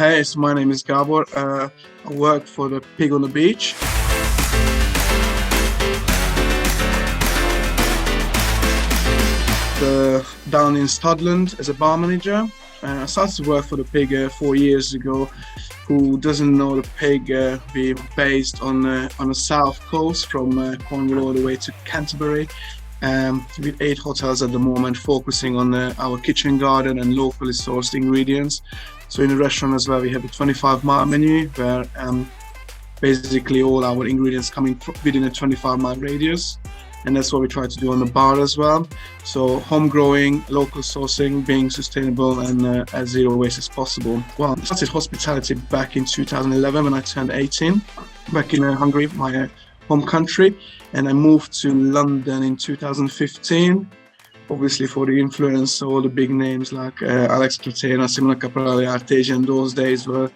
Hey, so my name is Gabor. I work for the Pig on the Beach. Down in Studland as a bar manager. I started to work for the Pig 4 years ago. Who doesn't know the Pig? We're based on the south coast from Cornwall all the way to Canterbury. With 8 hotels at the moment, focusing on our kitchen garden and locally sourced ingredients. So in the restaurant as well, we have a 25-mile menu where basically all our ingredients coming within a 25-mile radius. And that's what we try to do on the bar as well. So home growing, local sourcing, being sustainable and as zero waste as possible. Well, I started hospitality back in 2011 when I turned 18, back in Hungary, my home country. And I moved to London in 2015, obviously for the influence, all the big names like Alex Platena, Simona Caprari, Artesian, those days were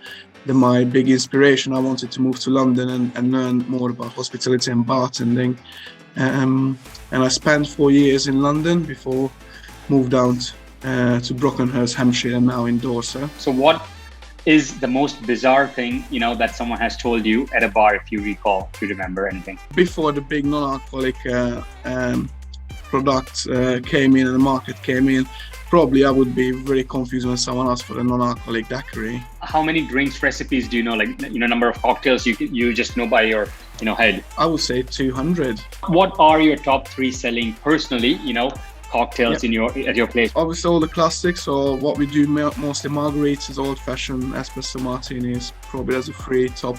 my big inspiration. I wanted to move to London and learn more about hospitality and bartending. And I spent 4 years in London before moved down to Brockenhurst, Hampshire, and now in Dorset. So what is the most bizarre thing, that someone has told you at a bar, if you recall, if you remember anything? Before the big non-alcoholic products came in and the market came in, probably I would be very confused when someone asked for a non-alcoholic daiquiri. How many drinks recipes do you know? Like, number of cocktails you just know by your, head? I would say 200. What are your top 3 selling personally, cocktails at your place? Obviously all the classics. So what we do mostly margaritas, old-fashioned espresso martinis, probably as a 3 top.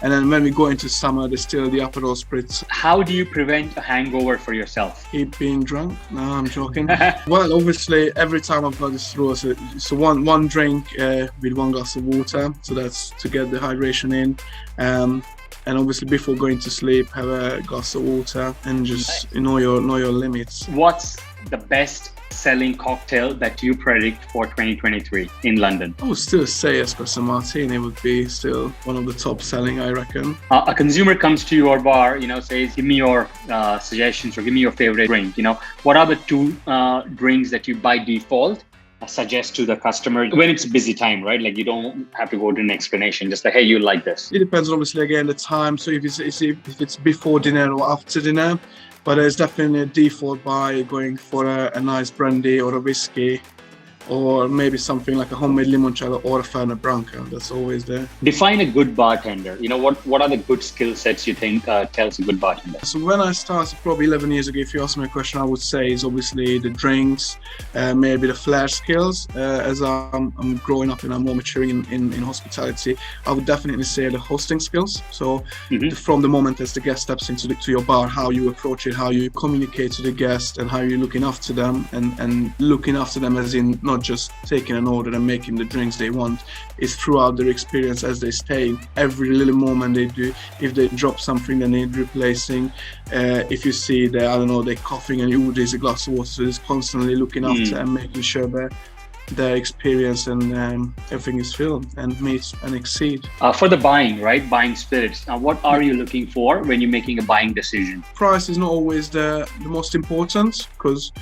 And then when we go into summer, there's still the Aperol Spritz. How do you prevent a hangover for yourself? Keep being drunk? No, I'm joking. Well, obviously, every time I've got this rule, so one drink with 1 glass of water. So that's to get the hydration in. And obviously, before going to sleep, have a glass of water and just know your limits. What's the best selling cocktail that you predict for 2023 in London? I would still say espresso martini would be still one of the top selling, I reckon. A consumer comes to your bar, says, give me your suggestions or give me your favorite drink. What are the 2 drinks that you by default suggest to the customer when it's a busy time, right? Like you don't have to go to an explanation, just like, hey, you like this. It depends obviously again the time. So if it's before dinner or after dinner, but there's definitely a default by going for a nice brandy or a whiskey, or maybe something like a homemade limoncello or a Fernet Branca. That's always there. Define a good bartender. What are the good skill sets you think tells a good bartender? So when I started probably 11 years ago, if you ask me a question, I would say is obviously the drinks, maybe the flair skills. As I'm growing up and I'm more maturing in hospitality, I would definitely say the hosting skills. So from the moment as the guest steps to your bar, how you approach it, how you communicate to the guest and how you're looking after them and looking after them as in not just taking an order and making the drinks they want, is throughout their experience as they stay. Every little moment they do, if they drop something they need replacing, if you see they're coughing and there's a glass of water, so it's constantly looking after and making sure that their experience and everything is filled and meets and exceed. For the buying spirits, what are you looking for when you're making a buying decision? Price is not always the most important, because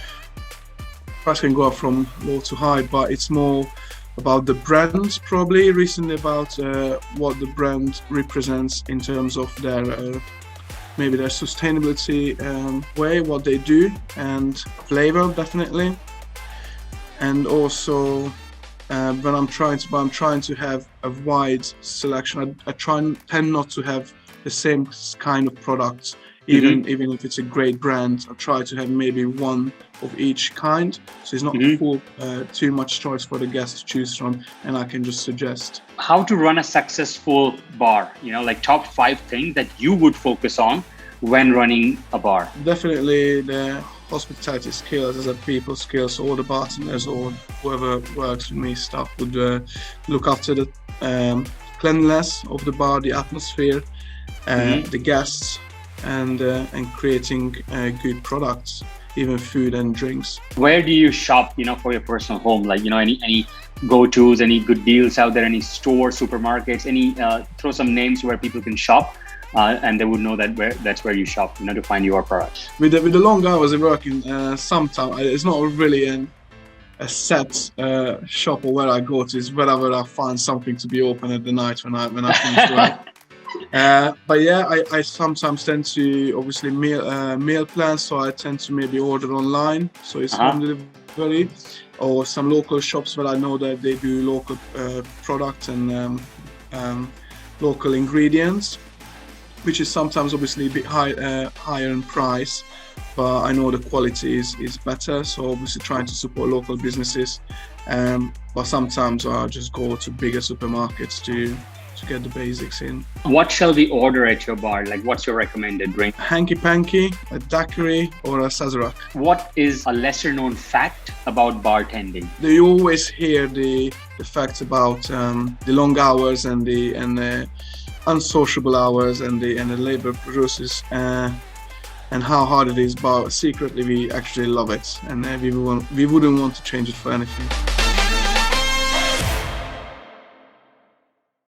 price can go up from low to high, but it's more about the brands, probably recently about what the brand represents in terms of their maybe their sustainability way, what they do, and flavor definitely. And also when I'm trying to have a wide selection. I tend not to have the same kind of products. Even if it's a great brand, I try to have maybe one of each kind, so it's not too much choice for the guest to choose from, and I can just suggest. How to run a successful bar, like top 5 things that you would focus on when running a bar? Definitely the hospitality skills, as a people skills. All the bartenders or whoever works with me staff would look after the cleanliness of the bar, the atmosphere, the guests, and creating good products, even food and drinks. Where do you shop, for your personal home? Like, any go-tos, any good deals out there, any stores, supermarkets, throw some names where people can shop and they would know that's where you shop, to find your products. With the long hours of working, sometimes it's not really a set shop, or where I go to is wherever I find something to be open at the night when I finish work. But yeah, I sometimes tend to obviously meal plan, so I tend to maybe order online, so it's home delivery, or some local shops where I know that they do local products and local ingredients, which is sometimes obviously a bit higher in price, but I know the quality is better, so obviously trying to support local businesses. But sometimes I just go to bigger supermarkets to get the basics in. What shall we order at your bar? Like, what's your recommended drink? Hanky Panky, a daiquiri, or a Sazerac. What is a lesser known fact about bartending? You always hear the facts about the long hours and the unsociable hours and the labor process and how hard it is, but secretly we actually love it, and we wouldn't want to change it for anything.